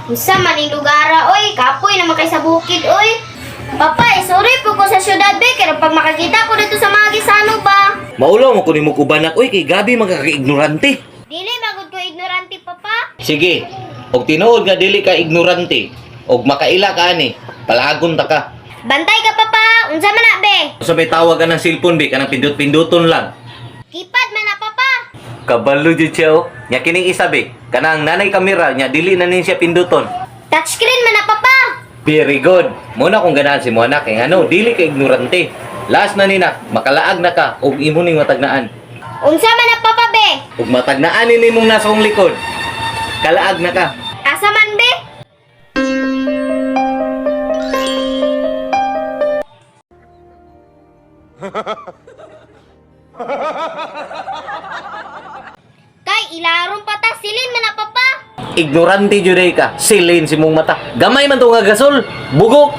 Usa maning lugara, oy, kapoy naman kay sa bukid, oy. Papa, sorry po ko sa syudad, be, kaya pag makakita ko dito sa mga gisano ba? Maulaw mo kunin mo kubanak, oy, kay gabi magkaka-ignorante. Dili, magod ko ignorante, papa. Sige, og tinuod nga dili ka ignorante, og makaila ka ani, palagon ta ka. Bantay ka, papa. Unsa man na, be? Sa may tawag ka ng cellphone, be, kanang pindot-pinduton lang. Kipad man na, papa. Kabalo jud siya, oh. Nya kining isa, be, kanang nanay kamera, nya dili na nin siya pinduton. Touchscreen man na, papa. Very good. Muna kung ganahan si mo anak, kay ano, dili ka ignorante. Last na nina, makalaag na ka, og imo ning matagnaan. Unsa man na, papa, be? Ug matagnaan ni mong nasa kong likod. Kalaag na ka. Asa man, be? Kay, ilarong pata, silin man na, papa. Ignorante jud ka. Silin si mong mata. Gamay man to nga gasol. Bugok.